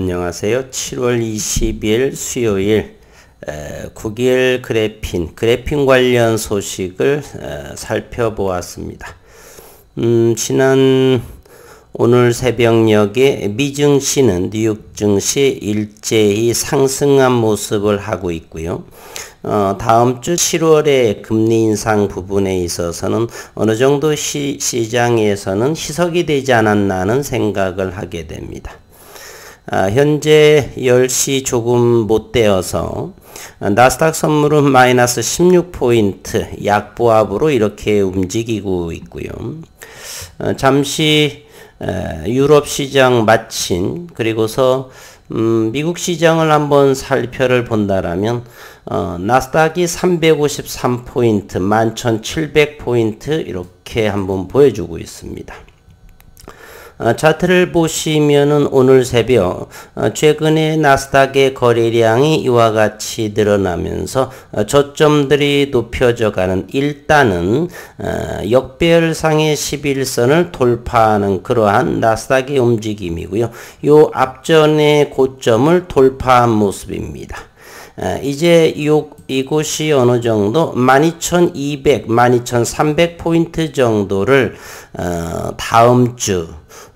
안녕하세요. 7월 20일 수요일 9일 그래핀 관련 소식을 살펴보았습니다. 오늘 새벽녘에 미 증시는 뉴욕 증시 일제히 상승한 모습을 하고 있고요. 다음 주 7월에 금리 인상 부분에 있어서는 어느 정도 시장에서는 희석이 되지 않았나 하는 생각을 하게 됩니다. 현재 10시 조금 못 되어서 나스닥 선물은 마이너스 16포인트 약보합으로 이렇게 움직이고 있고요. 잠시 유럽 시장 마친 그리고서 미국 시장을 한번 살펴를 본다라면 나스닥이 353포인트 11,700포인트 이렇게 한번 보여주고 있습니다. 차트를 보시면은 오늘 새벽 최근에 나스닥의 거래량이 이와 같이 늘어나면서 저점들이 높여져 가는 일단은 역배열상의 11선을 돌파하는 그러한 나스닥의 움직임이고요. 요 앞전의 고점을 돌파한 모습입니다. 이제 이곳이 어느 정도 12,200, 12,300포인트 정도를 다음 주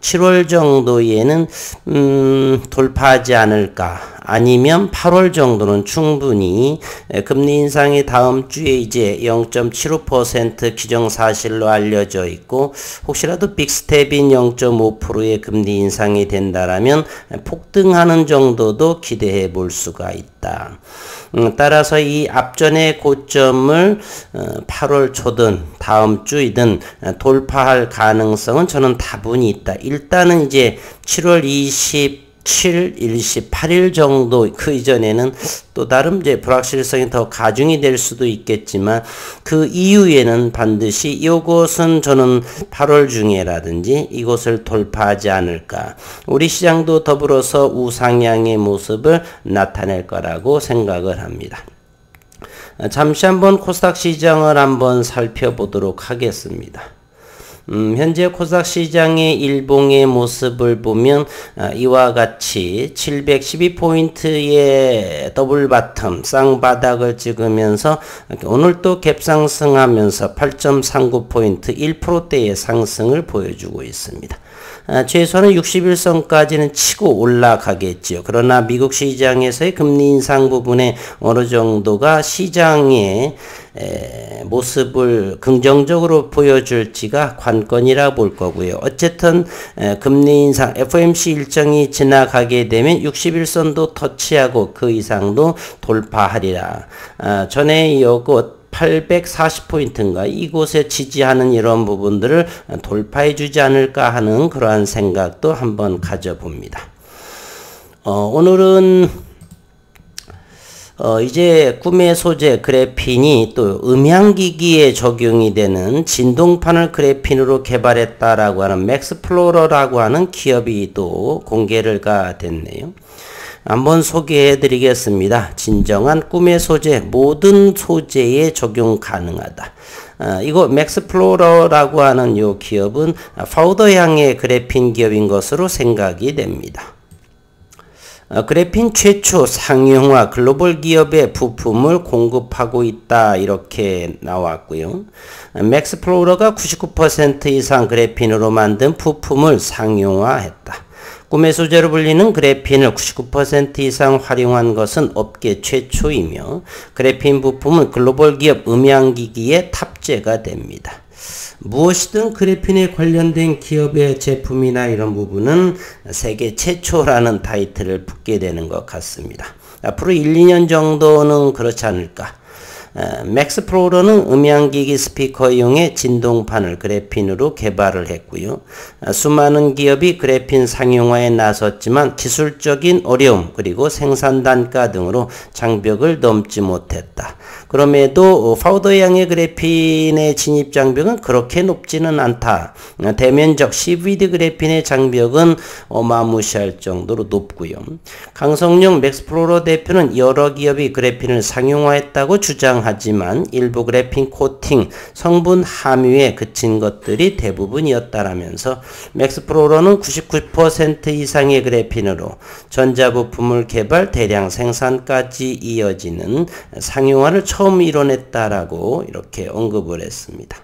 7월 정도에는 돌파하지 않을까, 아니면 8월 정도는 충분히 금리 인상이 다음 주에 이제 0.75% 기정사실로 알려져 있고, 혹시라도 빅스텝인 0.5%의 금리 인상이 된다라면 폭등하는 정도도 기대해 볼 수가 있다. 따라서 이 앞전의 고점을 8월 초든 다음 주이든 돌파할 가능성은 저는 다분히 있다. 일단은 이제 7월 27일, 28일 정도 그 이전에는 또 다른 이제 불확실성이 더 가중이 될 수도 있겠지만 그 이후에는 반드시 이곳은 저는 8월 중에라든지 이곳을 돌파하지 않을까. 우리 시장도 더불어서 우상향의 모습을 나타낼 거라고 생각을 합니다. 잠시 한번 코스닥 시장을 한번 살펴보도록 하겠습니다. 현재 코스닥 시장의 일봉의 모습을 보면 이와 같이 712포인트의 더블 바텀 쌍바닥을 찍으면서 오늘 또 갭상승하면서 8.39포인트 1%대의 상승을 보여주고 있습니다. 최소한 61선까지는 치고 올라가겠지요. 그러나 미국 시장에서의 금리 인상 부분에 어느 정도가 시장의 모습을 긍정적으로 보여줄지가 관건이라 볼 거고요. 어쨌든 금리 인상 FOMC 일정이 지나가게 되면 61선도 터치하고 그 이상도 돌파하리라. 전에 요것 840포인트인가 이곳에 지지하는 이런 부분들을 돌파해 주지 않을까 하는 그러한 생각도 한번 가져봅니다. 오늘은 이제 꿈의 소재 그래핀이 또 음향기기에 적용이 되는 진동판을 그래핀으로 개발했다라고 하는 맥스플로러라고 하는 기업이 또 공개가 됐네요. 한번 소개해 드리겠습니다. 진정한 꿈의 소재, 모든 소재에 적용 가능하다. 이거 맥스플로러라고 하는 요 기업은 파우더향의 그래핀 기업인 것으로 생각이 됩니다. 그래핀 최초 상용화 글로벌 기업의 부품을 공급하고 있다 이렇게 나왔고요. 맥스플로러가 99% 이상 그래핀으로 만든 부품을 상용화했다. 꿈의 소재로 불리는 그래핀을 99% 이상 활용한 것은 업계 최초이며 그래핀 부품은 글로벌 기업 음향기기에 탑재가 됩니다. 무엇이든 그래핀에 관련된 기업의 제품이나 이런 부분은 세계 최초라는 타이틀을 붙게 되는 것 같습니다. 앞으로 1, 2년 정도는 그렇지 않을까. 맥스플로러는 음향기기 스피커용의 진동판을 그래핀으로 개발을 했고요. 수많은 기업이 그래핀 상용화에 나섰지만 기술적인 어려움 그리고 생산 단가 등으로 장벽을 넘지 못했다. 그럼에도 파우더향의 그래핀의 진입 장벽은 그렇게 높지는 않다. 대면적 CVD 그래핀의 장벽은 어마무시할 정도로 높고요. 강성용 맥스플로러 대표는 여러 기업이 그래핀을 상용화했다고 주장을 불량하지만 일부 그래핀 코팅 성분 함유에 그친 것들이 대부분이었다라면서 맥스플로러는 99% 이상의 그래핀으로 전자부품을 개발, 대량 생산까지 이어지는 상용화를 처음 이뤄냈다라고 이렇게 언급을 했습니다.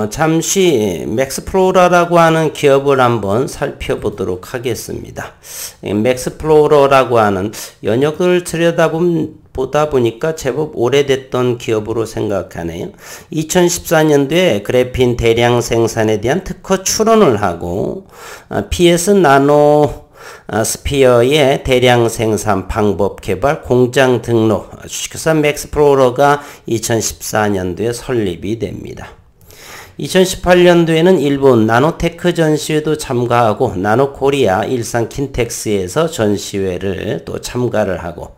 잠시 맥스플로러라고 하는 기업을 한번 살펴보도록 하겠습니다. 맥스플로러라고 하는 연역을 들여다보다 보니까 제법 오래됐던 기업으로 생각하네요. 2014년도에 그래핀 대량 생산에 대한 특허 출원을 하고 PS 나노 스피어의 대량 생산 방법 개발 공장 등록, 주식회사 맥스플로러가 2014년도에 설립이 됩니다. 2018년도에는 일본 나노테크 전시회도 참가하고 나노코리아 일산 킨텍스에서 전시회를 또 참가를 하고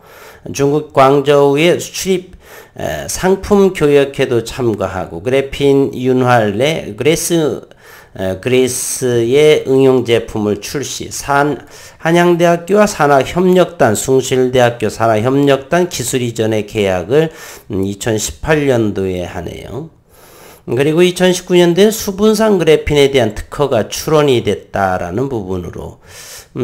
중국 광저우의 수출입 상품 교역회도 참가하고 그래핀 윤활 그레스의 응용 제품을 출시, 한양대학교와 산학협력단, 숭실대학교 산학협력단 기술이전의 계약을 2018년도에 하네요. 그리고 2019년도에 수분산 그래핀에 대한 특허가 출원이 됐다라는 부분으로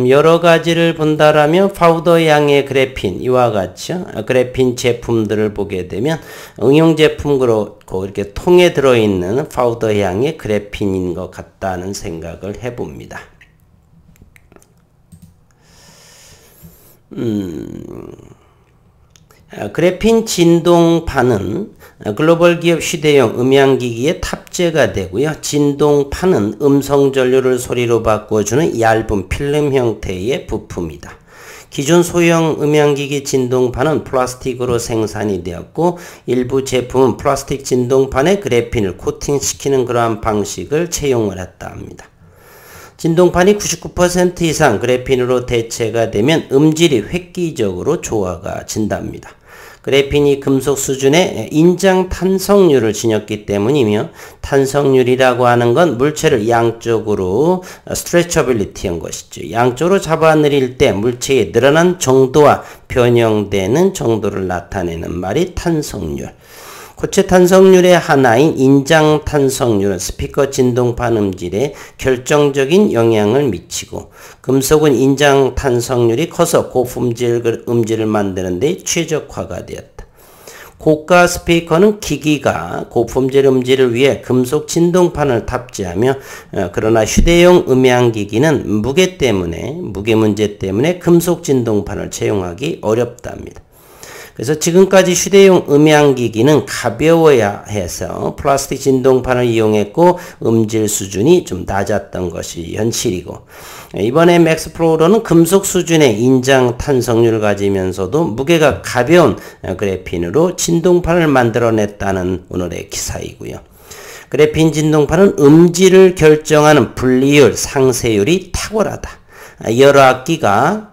여러 가지를 본다라면 파우더 양의 그래핀, 이와 같이 그래핀 제품들을 보게 되면 응용 제품으로 이렇게 통에 들어있는 파우더 양의 그래핀인 것 같다는 생각을 해봅니다. 그래핀 진동판은 글로벌 기업 휴대용 음향기기에 탑재가 되고요. 진동판은 음성 전류를 소리로 바꿔주는 얇은 필름 형태의 부품이다. 기존 소형 음향기기 진동판은 플라스틱으로 생산이 되었고 일부 제품은 플라스틱 진동판에 그래핀을 코팅시키는 그러한 방식을 채용을 했다 합니다. 진동판이 99% 이상 그래핀으로 대체가 되면 음질이 획기적으로 좋아진답니다. 그래핀이 금속 수준의 인장 탄성률을 지녔기 때문이며 탄성률이라고 하는 건 물체를 양쪽으로 스트레쳐빌리티한 것이죠. 양쪽으로 잡아내릴 때 물체의 늘어난 정도와 변형되는 정도를 나타내는 말이 탄성률. 고체 탄성률의 하나인 인장 탄성률은 스피커 진동판 음질에 결정적인 영향을 미치고 금속은 인장 탄성률이 커서 고품질 음질을 만드는 데 최적화가 되었다. 고가 스피커는 기기가 고품질 음질을 위해 금속 진동판을 탑재하며 그러나 휴대용 음향기기는 무게 문제 때문에 금속 진동판을 채용하기 어렵답니다. 그래서 지금까지 휴대용 음향기기는 가벼워야 해서 플라스틱 진동판을 이용했고 음질 수준이 좀 낮았던 것이 현실이고 이번에 맥스플로러는 금속 수준의 인장 탄성률을 가지면서도 무게가 가벼운 그래핀으로 진동판을 만들어냈다는 오늘의 기사이고요. 그래핀 진동판은 음질을 결정하는 분리율, 상쇄율이 탁월하다. 여러 악기가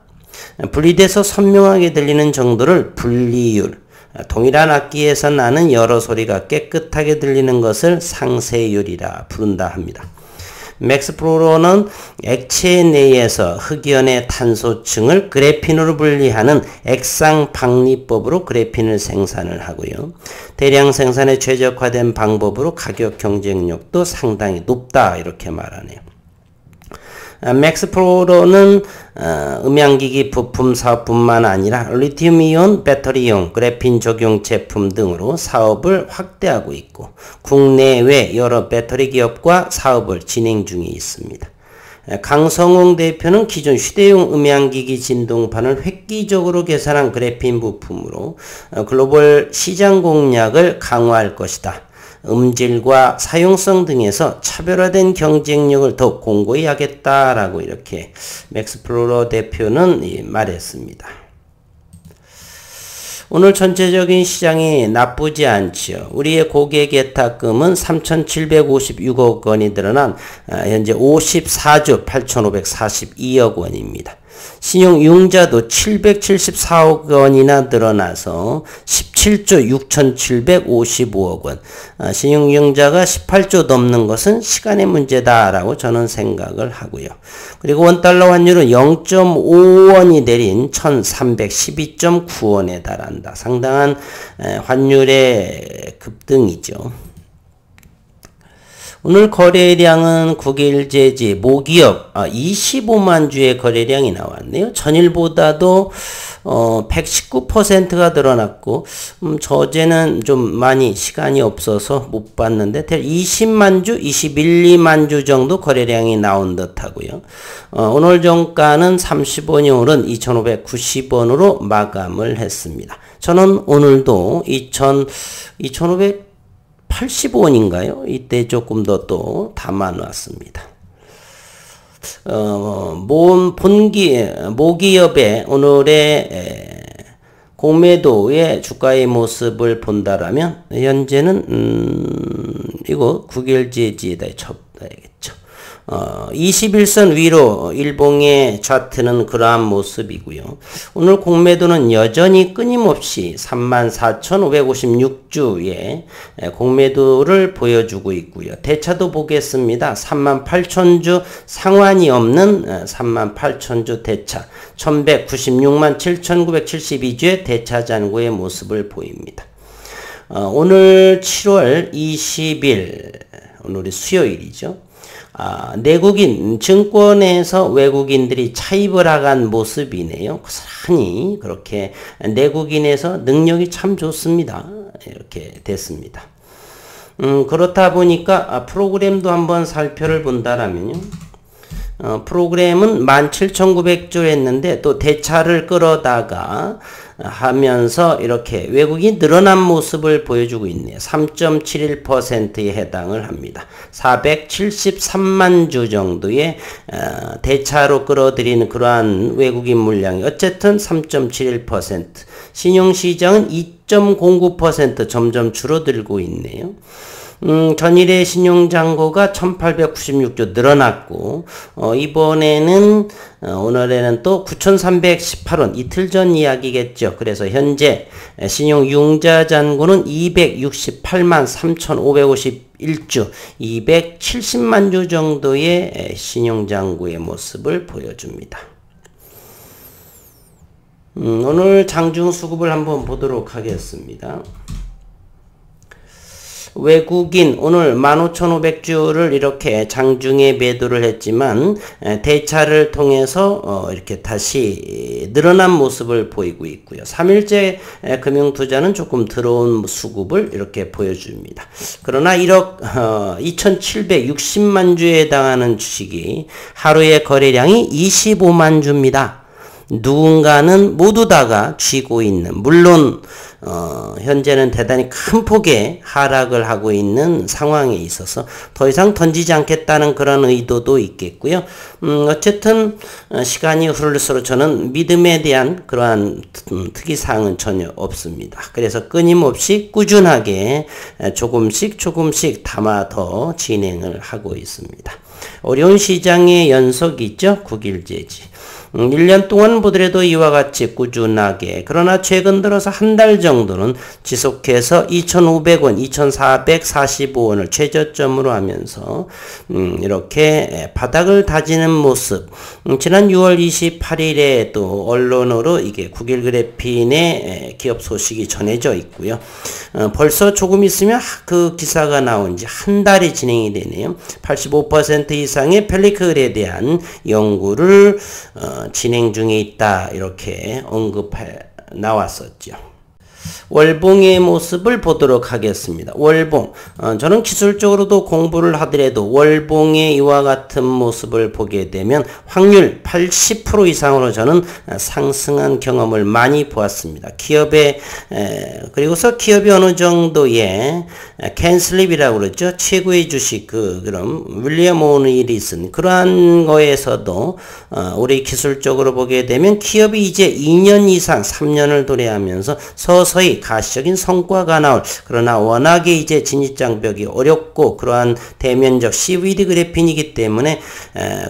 분리돼서 선명하게 들리는 정도를 분리율, 동일한 악기에서 나는 여러 소리가 깨끗하게 들리는 것을 상쇄율이라 부른다 합니다. 맥스플로러는 액체 내에서 흑연의 탄소층을 그래핀으로 분리하는 액상박리법으로 그래핀을 생산을 하고요. 대량 생산에 최적화된 방법으로 가격 경쟁력도 상당히 높다 이렇게 말하네요. 맥스플로러는 음향기기 부품 사업뿐만 아니라 리튬이온 배터리용 그래핀 적용 제품 등으로 사업을 확대하고 있고 국내외 여러 배터리 기업과 사업을 진행 중에 있습니다. 강성웅 대표는 기존 휴대용 음향기기 진동판을 획기적으로 개선한 그래핀 부품으로 글로벌 시장 공략을 강화할 것이다. 음질과 사용성 등에서 차별화된 경쟁력을 더욱 공고히 하겠다라고 이렇게 맥스플로러 대표는 말했습니다. 오늘 전체적인 시장이 나쁘지 않지요. 우리의 고객 예탁금은 3,756억 원이 늘어난 현재 54조 8,542억 원입니다. 신용융자도 774억 원이나 늘어나서 17조 6,755억 원. 신용융자가 18조 넘는 것은 시간의 문제다라고 저는 생각을 하고요. 그리고 원달러 환율은 0.5원이 내린 1312.9원에 달한다. 상당한 환율의 급등이죠. 오늘 거래량은 국일제지 모기업 25만 주의 거래량이 나왔네요. 전일보다도 119%가 늘어났고 저제는 좀 많이 시간이 없어서 못 봤는데 20만 주, 2만 주 정도 거래량이 나온 듯 하고요. 오늘 종가는 30원이 오른 2,590원으로 마감을 했습니다. 저는 오늘도 2,585원인가요? 이때 조금 더 또 담아놨습니다. 모기업의 오늘의 공매도의 주가의 모습을 본다라면, 현재는, 이거 국일제지에다 쳐봐야겠죠. 21선 위로 일봉의 차트는 그러한 모습이고요. 오늘 공매도는 여전히 끊임없이 34,556주의 공매도를 보여주고 있고요. 대차도 보겠습니다. 38,000주 상환이 없는 38,000주 대차, 1196만 7,972주의 대차 잔고의 모습을 보입니다. 오늘 7월 20일, 오늘이 수요일이죠. 내국인 증권에서 외국인들이 차입을 하간 모습이네요. 고스란히 그렇게 내국인에서 능력이 참 좋습니다. 이렇게 됐습니다. 그렇다 보니까 프로그램도 한번 살펴를 본다라면요. 프로그램은 17,900주 했는데 또 대차를 끌어다가 하면서 이렇게 외국이 늘어난 모습을 보여주고 있네요. 3.71%에 해당을 합니다. 473만 주 정도의 대차로 끌어들이는 그러한 외국인 물량이 어쨌든 3.71%, 신용시장은 2.09% 점점 줄어들고 있네요. 전일의 신용잔고가 1896조 늘어났고, 이번에는, 오늘에는 또 9318원, 이틀 전 이야기겠죠. 그래서 현재 신용융자 잔고는 268만 3551주, 270만 주 정도의 신용잔고의 모습을 보여줍니다. 오늘 장중수급을 한번 보도록 하겠습니다. 외국인 오늘 15,500주를 이렇게 장중에 매도를 했지만 대차를 통해서 이렇게 다시 늘어난 모습을 보이고 있고요. 3일째 금융투자는 조금 들어온 수급을 이렇게 보여줍니다. 그러나 2,760만 주에 해당하는 주식이 하루의 거래량이 25만 주입니다. 누군가는 모두 다가 쥐고 있는, 물론 현재는 대단히 큰 폭의 하락을 하고 있는 상황에 있어서 더 이상 던지지 않겠다는 그런 의도도 있겠고요. 어쨌든 시간이 흐를수록 저는 믿음에 대한 그러한 특이사항은 전혀 없습니다. 그래서 끊임없이 꾸준하게 조금씩 담아 더 진행을 하고 있습니다. 어려운 시장의 연속이죠. 국일제지. 1년 동안 보더라도 이와 같이 꾸준하게, 그러나 최근 들어서 한 달 정도는 지속해서 2,500원, 2,445원을 최저점으로 하면서 이렇게 바닥을 다지는 모습. 지난 6월 28일에 또 언론으로 이게 국일그래핀의 기업 소식이 전해져 있고요. 벌써 조금 있으면 그 기사가 나온 지 한 달이 진행이 되네요. 85% 이상의 펠리클에 대한 연구를 진행 중에 있다, 이렇게 언급해 나왔었죠. 월봉의 모습을 보도록 하겠습니다. 월봉, 저는 기술적으로도 공부를 하더라도 월봉의 이와 같은 모습을 보게 되면 확률 80% 이상으로 저는 상승한 경험을 많이 보았습니다. 그리고서 기업이 어느 정도의 캔슬립이라고 그러죠. 최고의 주식, 그럼 윌리엄 오니리슨, 그러한 거에서도 우리 기술적으로 보게 되면 기업이 이제 2년 이상, 3년을 도래하면서 서서히 가시적인 성과가 나올, 그러나 워낙에 이제 진입장벽이 어렵고 그러한 대면적 CVD 그래핀이기 때문에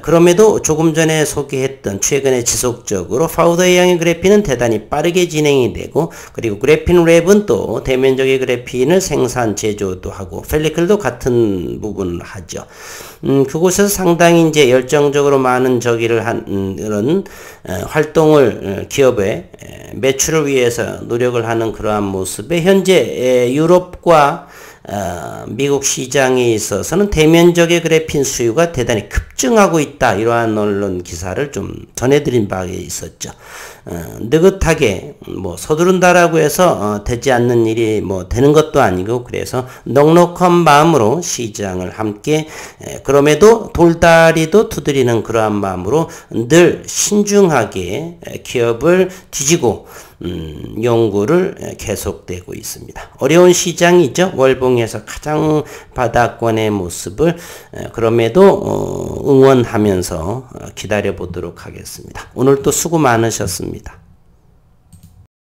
그럼에도 조금 전에 소개했던 최근에 지속적으로 파우더 A형의 그래핀은 대단히 빠르게 진행이 되고, 그리고 그래핀 랩은 또 대면적의 그래핀을 생산 제조도 하고 펠리클도 같은 부분을 하죠. 그곳에서 상당히 이제 열정적으로 많은 저기를 한 이런 활동을 기업의 매출을 위해서 노력을 하는 그러한 모습에 현재 유럽과 미국 시장에 있어서는 대면적의 그래핀 수요가 대단히 급증하고 있다. 이러한 언론 기사를 좀 전해드린 바가 있었죠. 느긋하게 뭐 서두른다라고 해서 되지 않는 일이 뭐 되는 것도 아니고, 그래서 넉넉한 마음으로 시장을 함께 그럼에도 돌다리도 두드리는 그러한 마음으로 늘 신중하게 기업을 뒤지고 연구를 계속되고 있습니다. 어려운 시장이죠. 월봉에서 가장 바닥권의 모습을 그럼에도 응원하면서 기다려 보도록 하겠습니다. 오늘 또 수고 많으셨습니다.